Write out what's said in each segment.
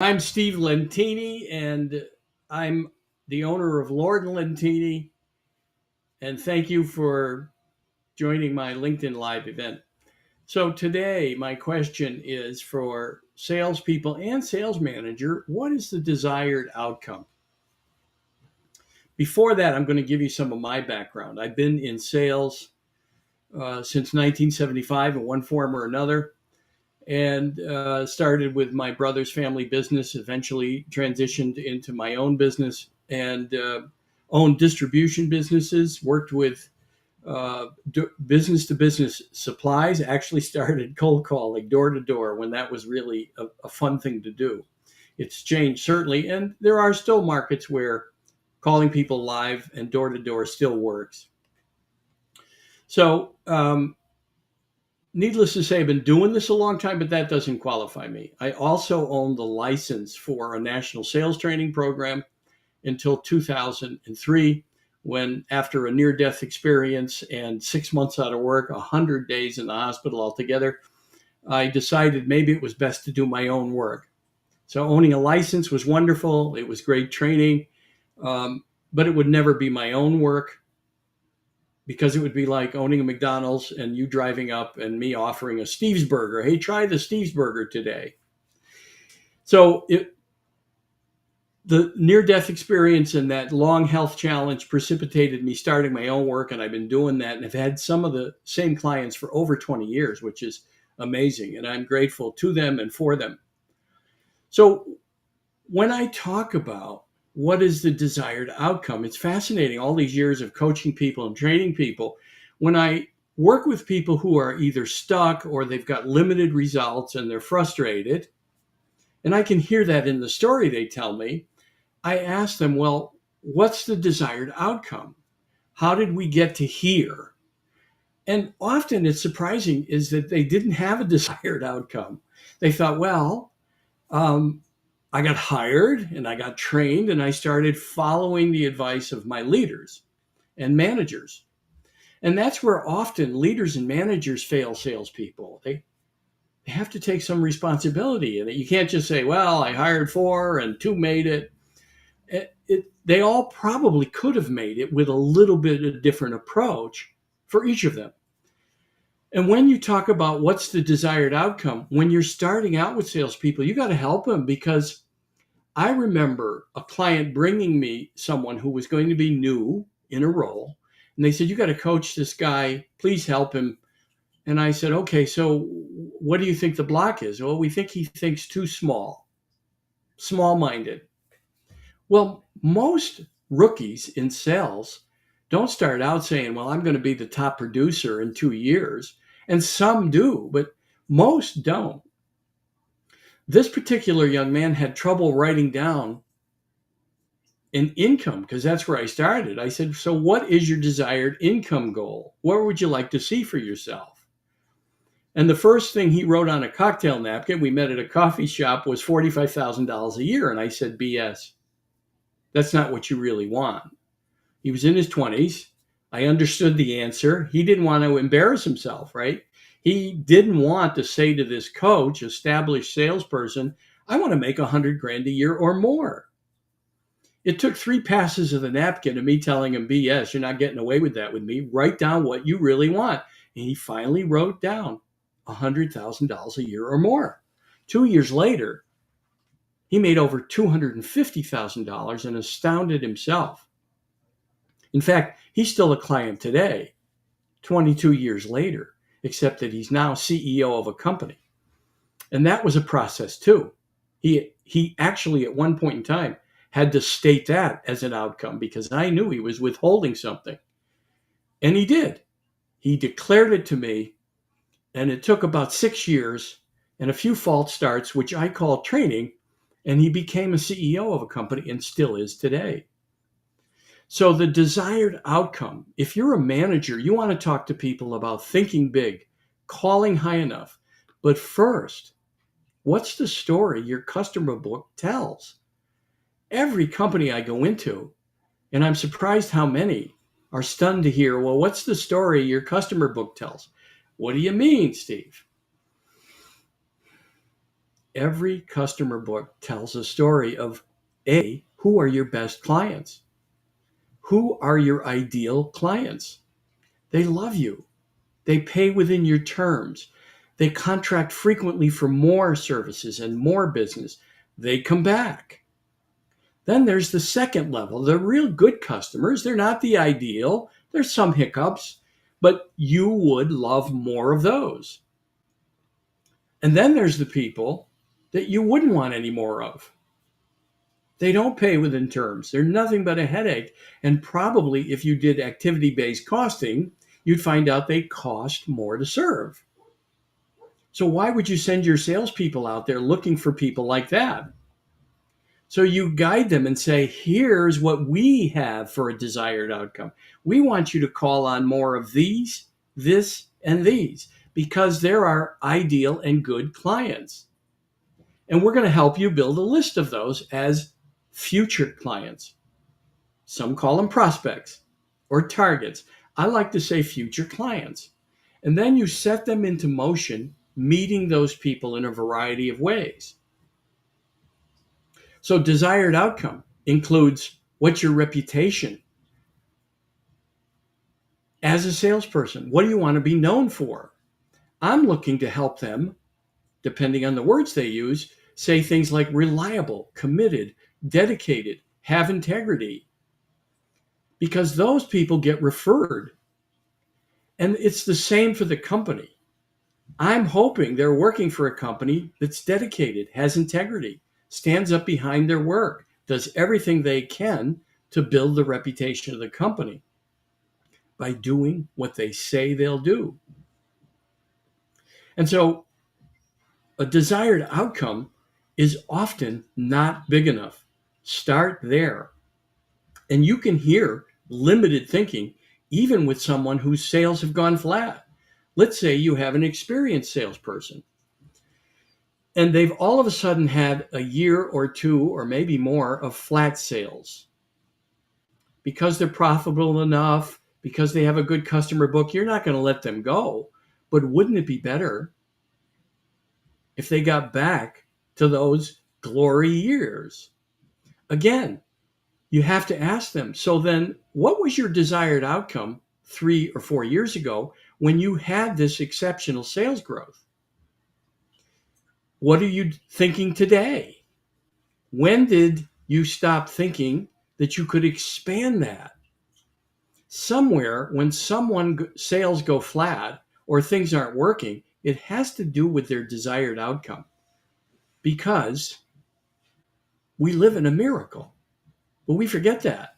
I'm Steve Lentini, and I'm the owner of Lord and Lentini. And thank you for joining my LinkedIn Live event. So, today, my question is for salespeople and sales manager, what is the desired outcome? Before that, I'm going to give you some of my background. I've been in sales since 1975 in one form or another, and started with my brother's family business, eventually transitioned into my own business and owned distribution businesses, worked with business to business supplies, actually started cold calling door to door when that was really a fun thing to do. It's changed certainly, and there are still markets where calling people live and door to door still works. So, needless to say, I've been doing this a long time, but that doesn't qualify me. I also own the license for a national sales training program until 2003, when, after a near death experience and 6 months out of work, 100 days in the hospital altogether, I decided maybe it was best to do my own work. So, owning a license was wonderful. It was great training, but it would never be my own work because it would be like owning a McDonald's and you driving up and me offering a Steve's Burger. Hey, try the Steve's Burger today. So the near death experience and that long health challenge precipitated me starting my own work. And I've been doing that and have had some of the same clients for over 20 years, which is amazing. And I'm grateful to them and for them. So when I talk about what is the desired outcome, it's fascinating. All these years of coaching people and training people, when I work with people who are either stuck or they've got limited results and they're frustrated, and I can hear that in the story they tell me, I ask them, well, what's the desired outcome? How did we get to here? And often it's surprising is that they didn't have a desired outcome. They thought, well, um, I got hired and I got trained and I started following the advice of my leaders and managers. And that's where often leaders and managers fail salespeople. They have to take some responsibility, and you can't just say, well, I hired four and two made it. They all probably could have made it with a little bit of a different approach for each of them. And when you talk about what's the desired outcome, when you're starting out with salespeople, you got to help them, because I remember a client bringing me someone who was going to be new in a role. And they said, you got to coach this guy. Please help him. And I said, okay, so what do you think the block is? Well, we think he thinks too small minded. Well, most rookies in sales don't start out saying, well, I'm going to be the top producer in 2 years. And some do, but most don't. This particular young man had trouble writing down an income, because that's where I started. I said, so what is your desired income goal? What would you like to see for yourself? And the first thing he wrote on a cocktail napkin, we met at a coffee shop, was $45,000 a year. And I said, BS. That's not what you really want. He was in his 20s. I understood the answer. He didn't want to embarrass himself, right? He didn't want to say to this coach, established salesperson, I want to make 100 grand a year or more. It took 3 passes of the napkin and me telling him, BS, you're not getting away with that with me. Write down what you really want. And he finally wrote down $100,000 a year or more. 2 years later, he made over $250,000 and astounded himself. In fact, he's still a client today, 22 years later, except that he's now CEO of a company. And that was a process too. He actually, at one point in time, had to state that as an outcome, because I knew he was withholding something. And he did. He declared it to me, and it took about 6 years and a few false starts, which I call training, and he became a CEO of a company and still is today. So the desired outcome, if you're a manager, you want to talk to people about thinking big, calling high enough. But first, what's the story your customer book tells? Every company I go into, and I'm surprised how many are stunned to hear, well, what's the story your customer book tells? What do you mean, Steve? Every customer book tells a story of A, who are your best clients? Who are your ideal clients? They love you. They pay within your terms. They contract frequently for more services and more business. They come back. Then there's the second level, the real good customers. They're not the ideal. There's some hiccups, but you would love more of those. And then there's the people that you wouldn't want any more of. They don't pay within terms. They're nothing but a headache. And probably if you did activity based costing, you'd find out they cost more to serve. So why would you send your salespeople out there looking for people like that? So you guide them and say, here's what we have for a desired outcome. We want you to call on more of these, this, and these because they're our ideal and good clients. And we're going to help you build a list of those as future clients. Some call them prospects or targets. I like to say future clients. And then you set them into motion, meeting those people in a variety of ways. So, desired outcome includes what's your reputation as a salesperson? What do you want to be known for? I'm looking to help them, depending on the words they use, say things like reliable, committed, dedicated, have integrity, because those people get referred. And it's the same for the company. I'm hoping they're working for a company that's dedicated, has integrity, stands up behind their work, does everything they can to build the reputation of the company by doing what they say they'll do. And so a desired outcome is often not big enough. Start there. And you can hear limited thinking even with someone whose sales have gone flat. Let's say you have an experienced salesperson and they've all of a sudden had a year or two or maybe more of flat sales because they're profitable enough, because they have a good customer book. You're not going to let them go. But wouldn't it be better if they got back to those glory years? Again, you have to ask them. So then, what was your desired outcome 3 or 4 years ago when you had this exceptional sales growth? What are you thinking today? When did you stop thinking that you could expand that? Somewhere, when someone sales go flat or things aren't working, it has to do with their desired outcome, because we live in a miracle, but we forget that.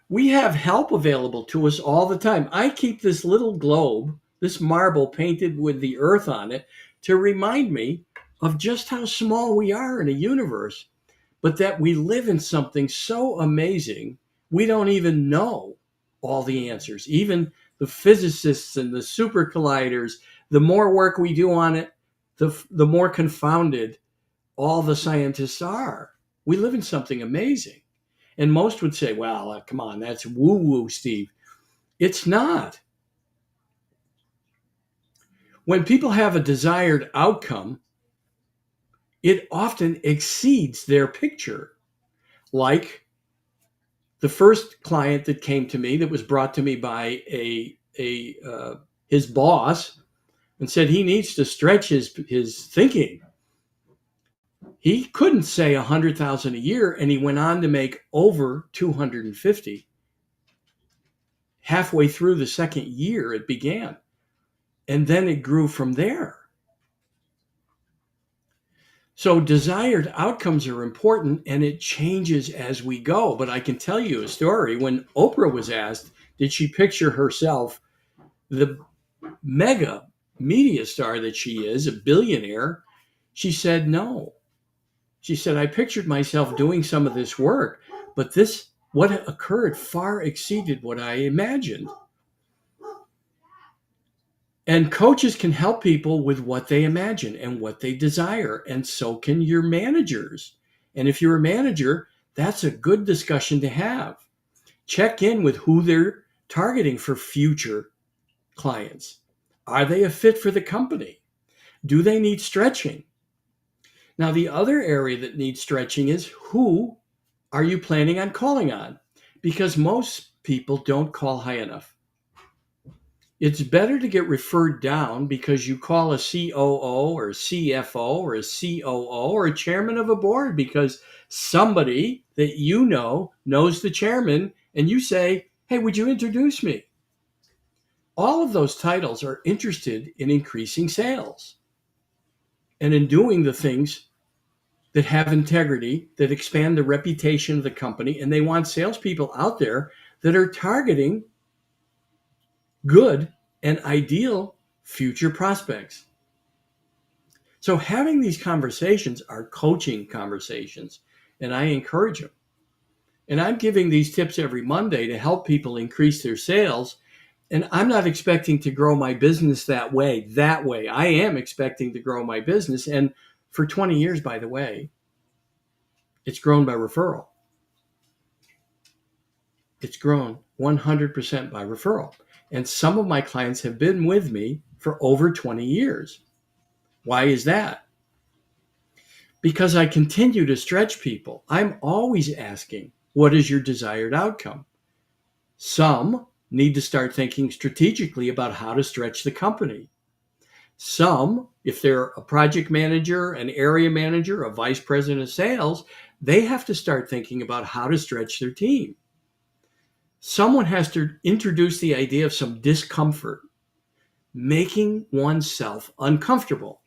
We have help available to us all the time. I keep this little globe, this marble painted with the earth on it, to remind me of just how small we are in a universe, but that we live in something so amazing, we don't even know all the answers. Even the physicists and the super colliders, the more work we do on it, the more confounded all the scientists are. We live in something amazing. And most would say, well, come on, that's woo woo, Steve. It's not. When people have a desired outcome, it often exceeds their picture. Like the first client that came to me, that was brought to me by his boss, and said he needs to stretch his thinking. He couldn't say 100,000 a year, and he went on to make over 250. Halfway through the second year, it began, and then it grew from there. So desired outcomes are important, and it changes as we go. But I can tell you a story. When Oprah was asked, did she picture herself the mega media star that she is, a billionaire? She said no. She said, I pictured myself doing some of this work, but what occurred far exceeded what I imagined. And coaches can help people with what they imagine and what they desire. And so can your managers. And if you're a manager, that's a good discussion to have. Check in with who they're targeting for future clients. Are they a fit for the company? Do they need stretching? Now, the other area that needs stretching is who are you planning on calling on? Because most people don't call high enough. It's better to get referred down because you call a COO or a CFO or a COO or a chairman of a board because somebody that you know knows the chairman and you say, hey, would you introduce me? All of those titles are interested in increasing sales and in doing the things that have integrity, that expand the reputation of the company, and they want salespeople out there that are targeting good and ideal future prospects. So having these conversations are coaching conversations, and I encourage them. And I'm giving these tips every Monday to help people increase their sales. And I'm not expecting to grow my business that way. I am expecting to grow my business. And for 20 years, by the way, it's grown by referral. It's grown 100% by referral. And some of my clients have been with me for over 20 years. Why is that? Because I continue to stretch people. I'm always asking, what is your desired outcome? Some need to start thinking strategically about how to stretch the company. Some, if they're a project manager, an area manager, a vice president of sales, they have to start thinking about how to stretch their team. Someone has to introduce the idea of some discomfort, making oneself uncomfortable.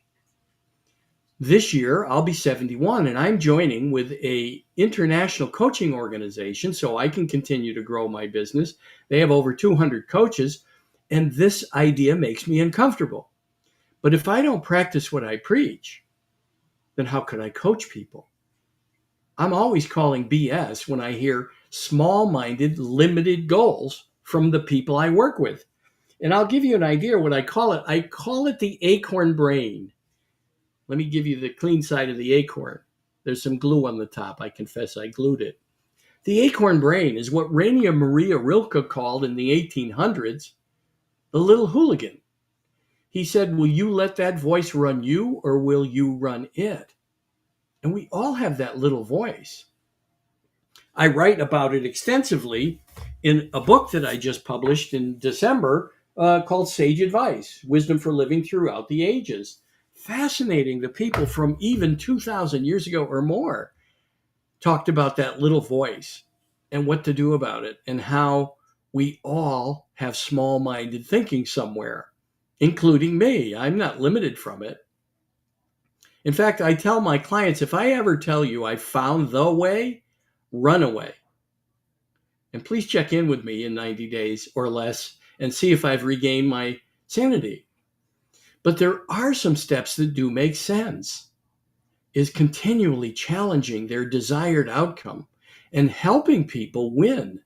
This year, I'll be 71 and I'm joining with a international coaching organization so I can continue to grow my business. They have over 200 coaches, and this idea makes me uncomfortable. But if I don't practice what I preach, then how could I coach people? I'm always calling BS when I hear small-minded, limited goals from the people I work with. And I'll give you an idea what I call it. I call it the acorn brain. Let me give you the clean side of the acorn. There's some glue on the top. I confess I glued it. The acorn brain is what Rainer Maria Rilke called in the 1800s the little hooligan. He said, will you let that voice run you or will you run it? And we all have that little voice. I write about it extensively in a book that I just published in December called Sage Advice, Wisdom for Living Throughout the Ages. Fascinating. The people from even 2,000 years ago or more talked about that little voice and what to do about it and how we all have small-minded thinking somewhere, including me. I'm not limited from it. In fact, I tell my clients, if I ever tell you I found the way, run away. And please check in with me in 90 days or less and see if I've regained my sanity. But there are some steps that do make sense, is continually challenging their desired outcome and helping people win.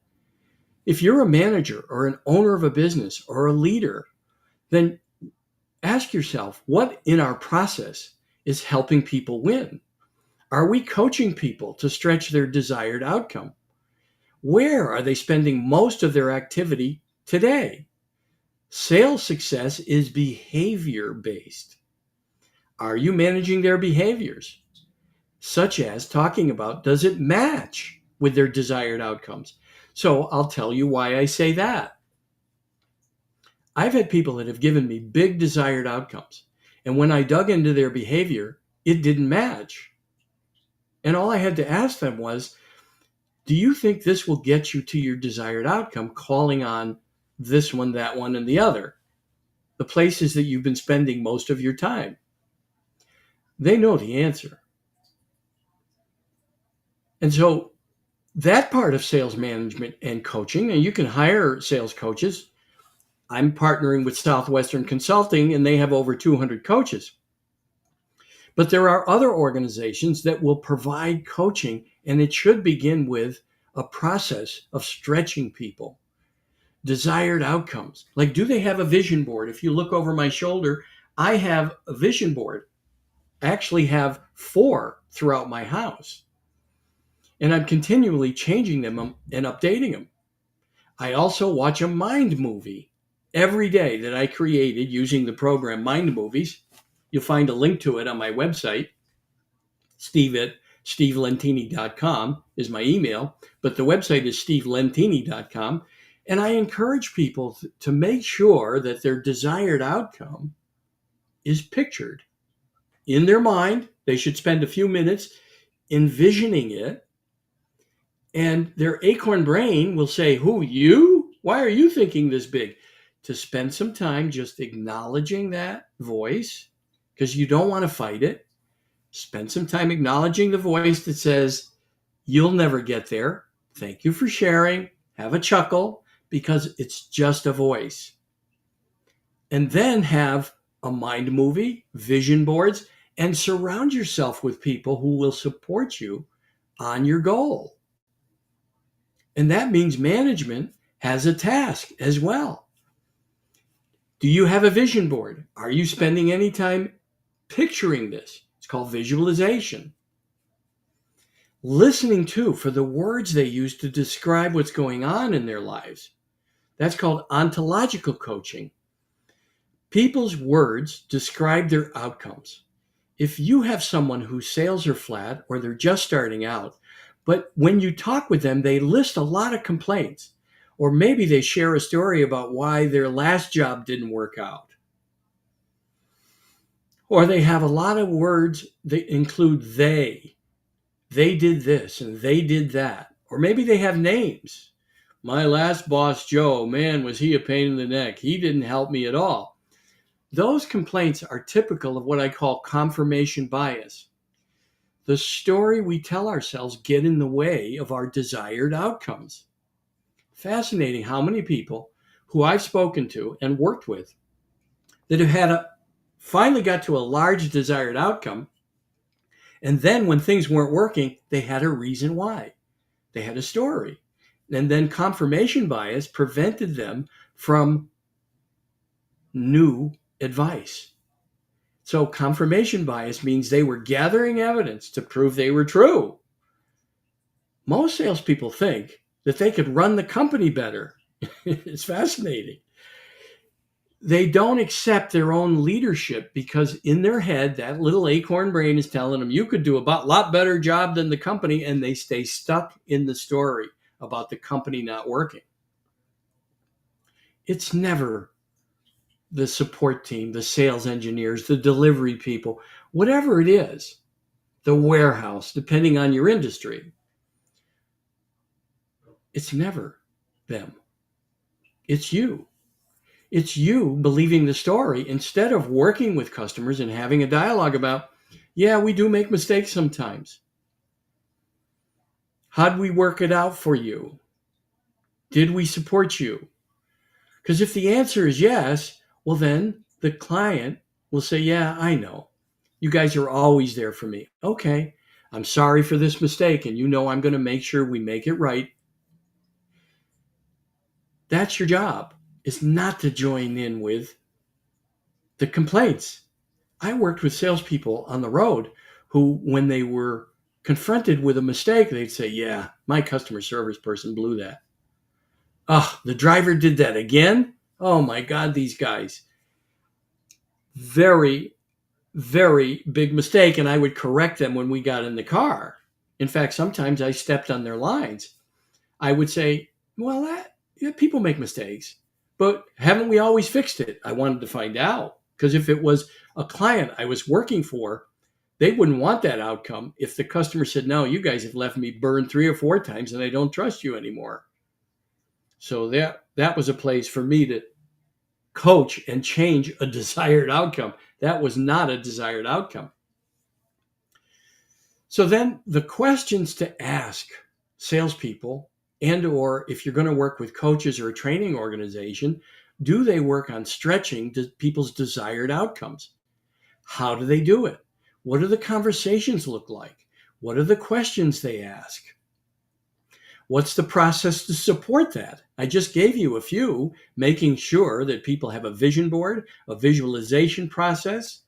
If you're a manager or an owner of a business or a leader, then ask yourself, what in our process is helping people win? Are we coaching people to stretch their desired outcome? Where are they spending most of their activity today? Sales success is behavior based. Are you managing their behaviors? Such as talking about, does it match with their desired outcomes? So I'll tell you why I say that. I've had people that have given me big desired outcomes. And when I dug into their behavior, it didn't match. And all I had to ask them was, do you think this will get you to your desired outcome, calling on this one, that one, and the other? The places that you've been spending most of your time. They know the answer. And so that part of sales management and coaching, and you can hire sales coaches. I'm partnering with Southwestern Consulting, and they have over 200 coaches. But there are other organizations that will provide coaching, and it should begin with a process of stretching people. Desired outcomes. Like, do they have a vision board? If you look over my shoulder, I have a vision board. I actually have 4 throughout my house. And I'm continually changing them and updating them. I also watch a mind movie every day that I created using the program Mind Movies. You'll find a link to it on my website. Steve at stevelentini.com is my email, but the website is stevelentini.com. And I encourage people to make sure that their desired outcome is pictured in their mind. They should spend a few minutes envisioning it. And their acorn brain will say, "Who, you? Why are you thinking this big?" To spend some time just acknowledging that voice, because you don't want to fight it. Spend some time acknowledging the voice that says, "You'll never get there. Thank you for sharing." Have a chuckle, because it's just a voice. And then have a mind movie, vision boards, and surround yourself with people who will support you on your goal. And that means management has a task as well. Do you have a vision board? Are you spending any time picturing this? It's called visualization. Listening to for the words they use to describe what's going on in their lives. That's called ontological coaching. People's words describe their outcomes. If you have someone whose sales are flat or they're just starting out, but when you talk with them, they list a lot of complaints, or maybe they share a story about why their last job didn't work out. Or they have a lot of words that include they. They did this and they did that. Or maybe they have names. My last boss, Joe, man, was he a pain in the neck. He didn't help me at all. Those complaints are typical of what I call confirmation bias. The story we tell ourselves get in the way of our desired outcomes. Fascinating how many people who I've spoken to and worked with that have finally got to a large desired outcome, and then when things weren't working, they had a reason why. They had a story. And then confirmation bias prevented them from new advice. So confirmation bias means they were gathering evidence to prove they were true. Most salespeople think that they could run the company better. It's fascinating. They don't accept their own leadership because in their head, that little acorn brain is telling them you could do a lot better job than the company, and they stay stuck in the story about the company not working. It's never the support team, the sales engineers, the delivery people, whatever it is, the warehouse, depending on your industry. It's never them. It's you. It's you believing the story instead of working with customers and having a dialogue about, yeah, we do make mistakes sometimes. How'd we work it out for you? Did we support you? Because if the answer is yes, well, then the client will say, yeah, I know. You guys are always there for me. Okay, I'm sorry for this mistake, and you know I'm going to make sure we make it right. That's your job. It's not to join in with the complaints. I worked with salespeople on the road who, when they were confronted with a mistake, they'd say, yeah, my customer service person blew that. Oh, the driver did that again? Oh my God, these guys. Very, very big mistake. And I would correct them when we got in the car. In fact, sometimes I stepped on their lines. I would say, well, people make mistakes, but haven't we always fixed it? I wanted to find out, because if it was a client I was working for, they wouldn't want that outcome if the customer said, no, you guys have left me burned 3 or 4 times and I don't trust you anymore. So that was a place for me to coach and change a desired outcome. That was not a desired outcome. So then the questions to ask salespeople, and or if you're going to work with coaches or a training organization, do they work on stretching people's desired outcomes? How do they do it? What do the conversations look like? What are the questions they ask? What's the process to support that? I just gave you a few, making sure that people have a vision board, a visualization process,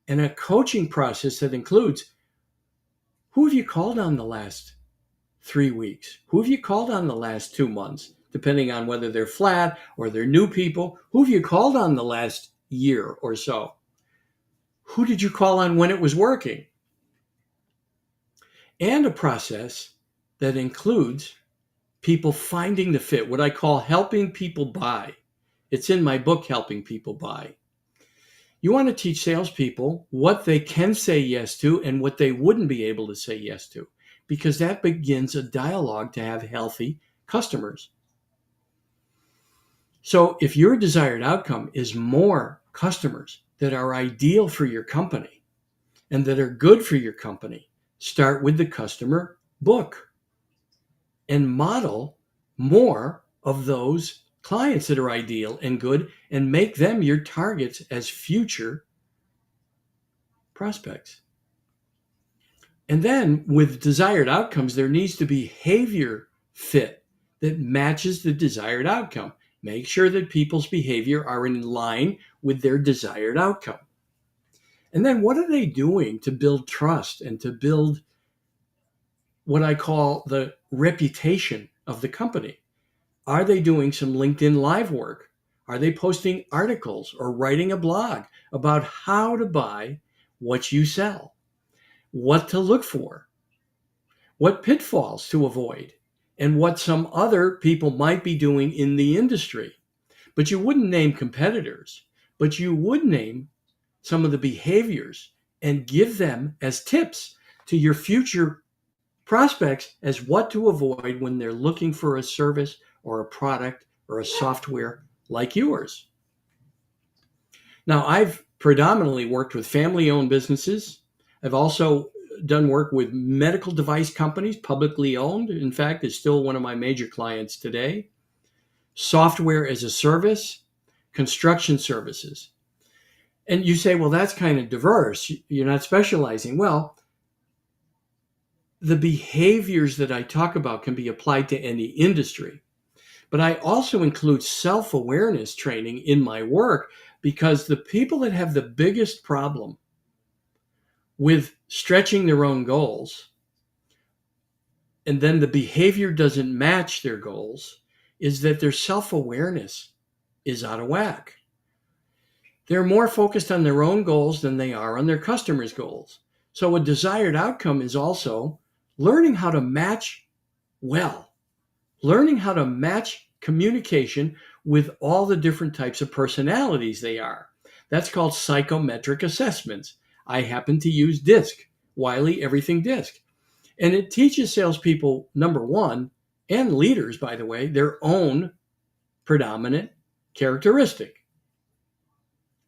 and a coaching process that includes, who have you called on the last 3 weeks? Who have you called on the last 2 months? Depending on whether they're flat or they're new people. Who have you called on the last year or so? Who did you call on when it was working? and a process that includes people finding the fit, what I call helping people buy. It's in my book, Helping People Buy. You want to teach salespeople what they can say yes to and what they wouldn't be able to say yes to, because that begins a dialogue to have healthy customers. So if your desired outcome is more customers that are ideal for your company and that are good for your company, start with the customer book and model more of those clients that are ideal and good and make them your targets as future prospects. And then with desired outcomes, there needs to be behavior fit that matches the desired outcome. Make sure that people's behavior are in line with their desired outcome. And then what are they doing to build trust and to build what I call the reputation of the company? Are they doing some LinkedIn Live work? Are they posting articles or writing a blog about how to buy what you sell, what to look for, what pitfalls to avoid, and what some other people might be doing in the industry? But you wouldn't name competitors, but you would name some of the behaviors and give them as tips to your future prospects as what to avoid when they're looking for a service or a product or a software like yours. Now, I've predominantly worked with family owned businesses. I've also done work with medical device companies, publicly owned. In fact, it's still one of my major clients today. Software as a service, construction services. And you say, well, that's kind of diverse. You're not specializing. Well, the behaviors that I talk about can be applied to any industry. But I also include self-awareness training in my work because the people that have the biggest problem with stretching their own goals and then the behavior doesn't match their goals is that their self-awareness is out of whack. They're more focused on their own goals than they are on their customers' goals. So a desired outcome is also learning how to match well, learning how to match communication with all the different types of personalities they are. That's called psychometric assessments. I happen to use DISC, Wiley Everything DISC. And it teaches salespeople, number one, and leaders, by the way, their own predominant characteristic.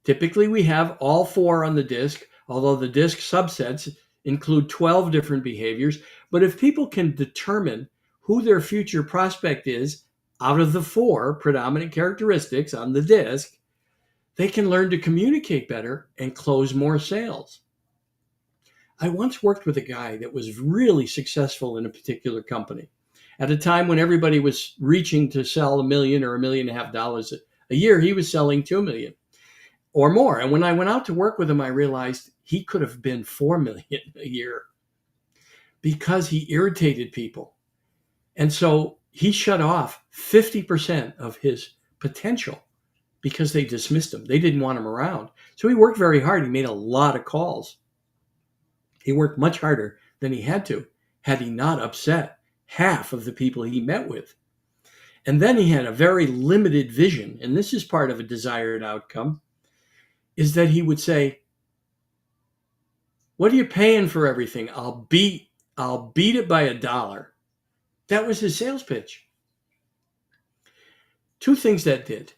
Typically, we have all four on the DISC, although the DISC subsets include 12 different behaviors. But if people can determine who their future prospect is out of the four predominant characteristics on the DISC, they can learn to communicate better and close more sales. I once worked with a guy that was really successful in a particular company. At a time when everybody was reaching to sell $1 million or $1.5 million a year, he was selling $2 million or more. And when I went out to work with him, I realized he could have been $4 million a year because he irritated people. And so he shut off 50% of his potential because they dismissed him. They didn't want him around. So he worked very hard. He made a lot of calls. He worked much harder than he had he not upset half of the people he met with. And then he had a very limited vision, and this is part of a desired outcome, is that he would say, what are you paying for everything? I'll beat it by $1. That was his sales pitch. Two things that did.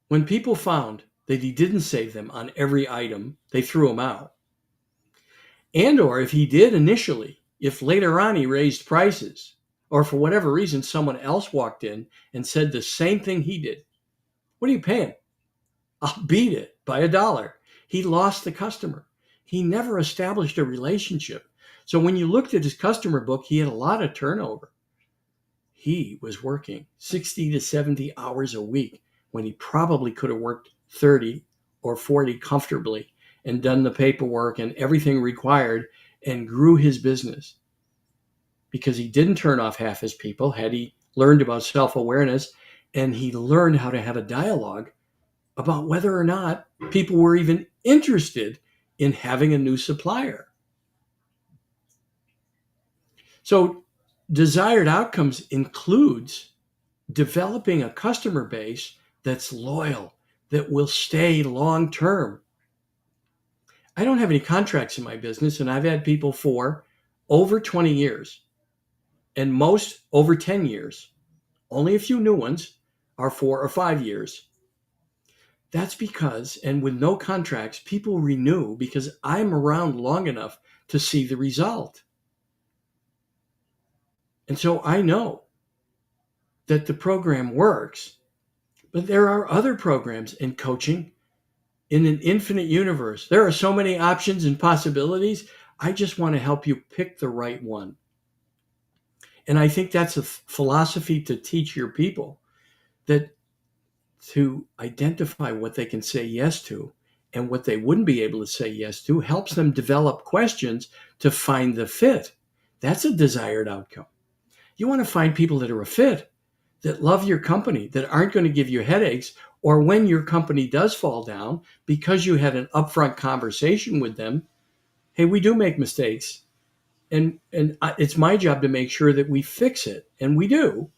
When people found that he didn't save them on every item, they threw him out. And or if he did initially, if later on he raised prices, or for whatever reason someone else walked in and said the same thing he did, what are you paying? I'll beat it by $1. He lost the customer. He never established a relationship. So when you looked at his customer book, he had a lot of turnover. He was working 60 to 70 hours a week when he probably could have worked 30 or 40 comfortably and done the paperwork and everything required and grew his business because he didn't turn off half his people had he learned about self-awareness, and he learned how to have a dialogue about whether or not people were even interested in having a new supplier. So desired outcomes includes developing a customer base that's loyal, that will stay long term. I don't have any contracts in my business, and I've had people for over 20 years and most over 10 years. Only a few new ones are 4 or 5 years. That's because, and with no contracts, people renew because I'm around long enough to see the result. And so I know that the program works, but there are other programs in coaching in an infinite universe. There are so many options and possibilities. I just want to help you pick the right one. And I think that's a philosophy to teach your people, that to identify what they can say yes to and what they wouldn't be able to say yes to helps them develop questions to find the fit. That's a desired outcome. You want to find people that are a fit, that love your company, that aren't going to give you headaches, or when your company does fall down, because you had an upfront conversation with them, hey, we do make mistakes. And it's my job to make sure that we fix it. And we do.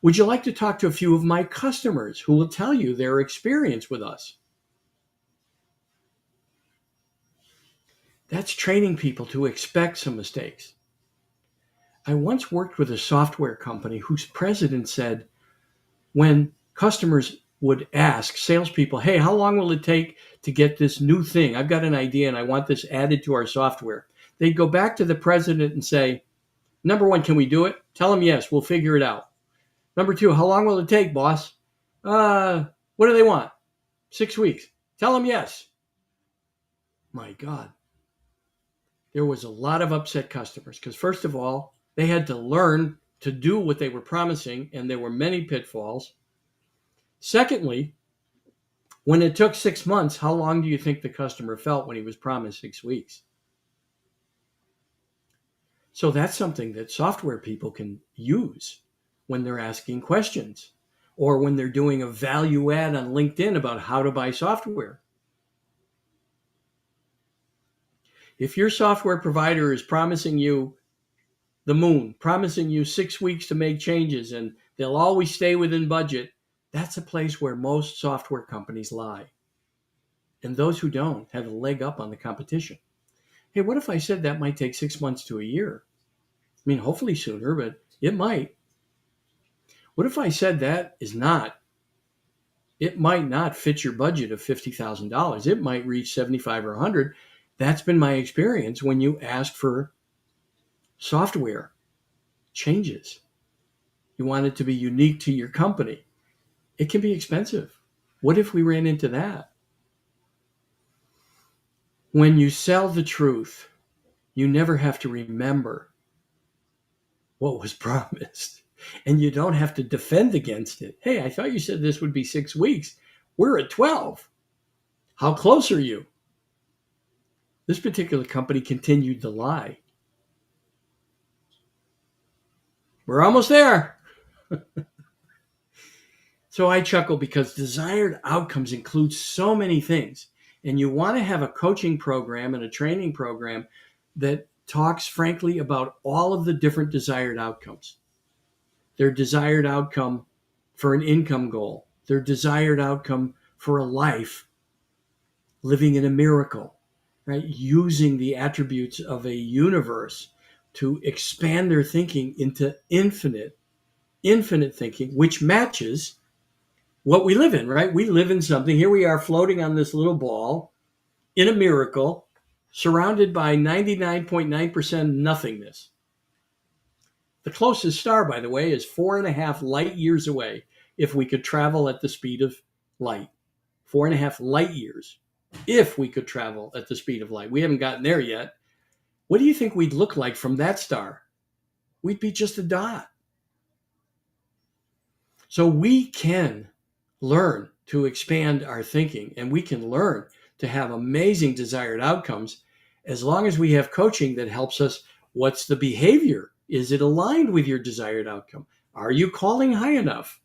Would you like to talk to a few of my customers who will tell you their experience with us? That's training people to expect some mistakes. I once worked with a software company whose president said, when customers would ask salespeople, hey, how long will it take to get this new thing? I've got an idea and I want this added to our software. They'd go back to the president and say, number one, can we do it? Tell them yes, we'll figure it out. Number two, how long will it take, boss? What do they want? 6 weeks. Tell them yes. My God. There was a lot of upset customers because, first of all, they had to learn to do what they were promising, and there were many pitfalls. Secondly, when it took 6 months, how long do you think the customer felt when he was promised 6 weeks? So that's something that software people can use when they're asking questions or when they're doing a value add on LinkedIn about how to buy software. If your software provider is promising you the moon, promising you 6 weeks to make changes and they'll always stay within budget, that's a place where most software companies lie. And those who don't have a leg up on the competition. Hey, what if I said that might take 6 months to a year? I mean, hopefully sooner, but it might. What if I said that is not? It might not fit your budget of $50,000. It might reach 75 or 100. That's been my experience when you ask for software changes. You want it to be unique to your company. It can be expensive. What if we ran into that? When you sell the truth, you never have to remember what was promised. And you don't have to defend against it. Hey, I thought you said this would be 6 weeks. We're at 12. How close are you? This particular company continued to lie. We're almost there. So I chuckle because desired outcomes include so many things. And you want to have a coaching program and a training program that talks frankly about all of the different desired outcomes. Their desired outcome for an income goal, their desired outcome for a life, living in a miracle, right? Using the attributes of a universe to expand their thinking into infinite thinking, which matches what we live in, right? We live in something. Here we are floating on this little ball in a miracle, surrounded by 99.9% nothingness. The closest star, by the way, is 4.5 light years away if we could travel at the speed of light. 4.5 light years if we could travel at the speed of light. We haven't gotten there yet. What do you think we'd look like from that star? We'd be just a dot. So we can learn to expand our thinking, and we can learn to have amazing desired outcomes as long as we have coaching that helps us. What's the behavior? Is it aligned with your desired outcome? Are you calling high enough?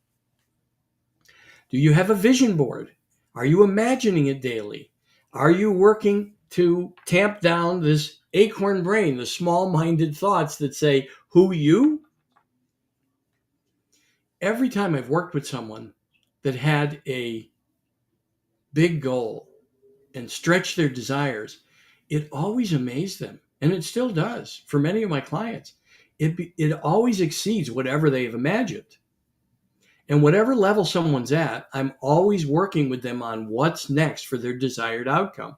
Do you have a vision board? Are you imagining it daily? Are you working to tamp down this acorn brain, the small-minded thoughts that say, who, you? Every time I've worked with someone that had a big goal and stretched their desires, it always amazed them. And it still does for many of my clients. It always exceeds whatever they've imagined. And whatever level someone's at, I'm always working with them on what's next for their desired outcome.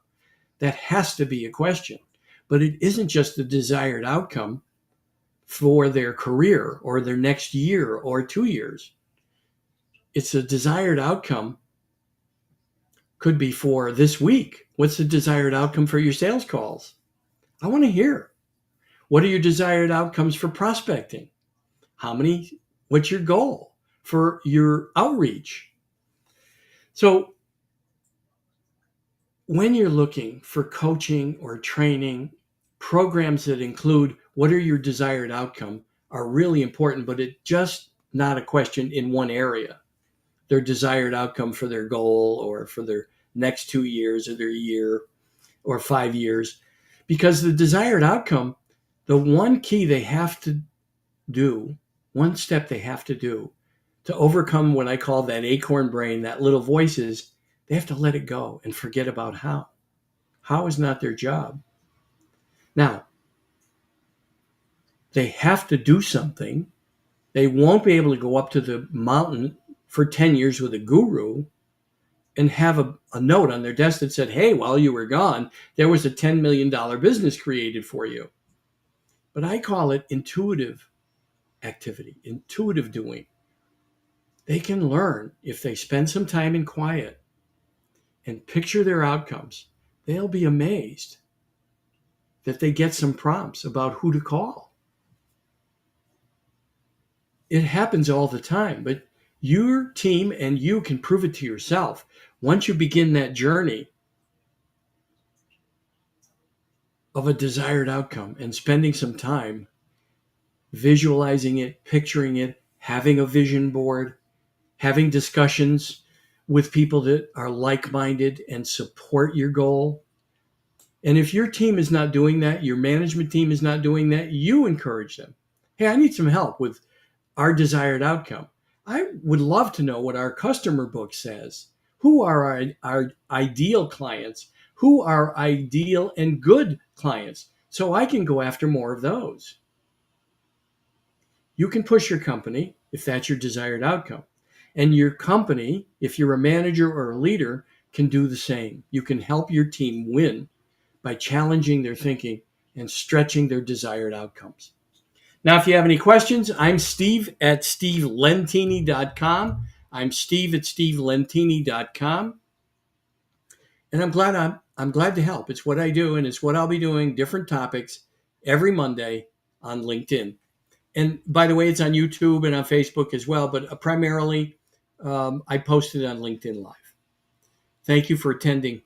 That has to be a question. But it isn't just the desired outcome for their career or their next year or 2 years. It's a desired outcome. Could be for this week. What's the desired outcome for your sales calls? I want to hear. What are your desired outcomes for prospecting? What's your goal for your outreach? So when you're looking for coaching or training, programs that include what are your desired outcome are really important, but it's just not a question in one area. Their desired outcome for their goal or for their next 2 years or their year or 5 years. Because the desired outcome, the one key they have to do, one step they have to do to overcome what I call that acorn brain, that little voices, they have to let it go and forget about how. How is not their job. Now, they have to do something. They won't be able to go up to the mountain for 10 years with a guru and have a note on their desk that said, hey, while you were gone, there was a $10 million business created for you. But I call it intuitive activity, intuitive doing. They can learn if they spend some time in quiet and picture their outcomes. They'll be amazed that they get some prompts about who to call. It happens all the time, but your team and you can prove it to yourself. Once you begin that journey of a desired outcome and spending some time visualizing it, picturing it, having a vision board, having discussions with people that are like-minded and support your goal. And if your team is not doing that, your management team is not doing that, you encourage them. Hey, I need some help with our desired outcome. I would love to know what our customer book says. Who are our ideal clients? Who are ideal and good clients? So I can go after more of those. You can push your company if that's your desired outcome. And your company, if you're a manager or a leader, can do the same. You can help your team win by challenging their thinking and stretching their desired outcomes. Now, if you have any questions, I'm Steve at stevelentini.com. I'm Steve at stevelentini.com. And I'm glad to help. It's what I do, and it's what I'll be doing, different topics every Monday on LinkedIn. And by the way, it's on YouTube and on Facebook as well, but primarily I post it on LinkedIn Live. Thank you for attending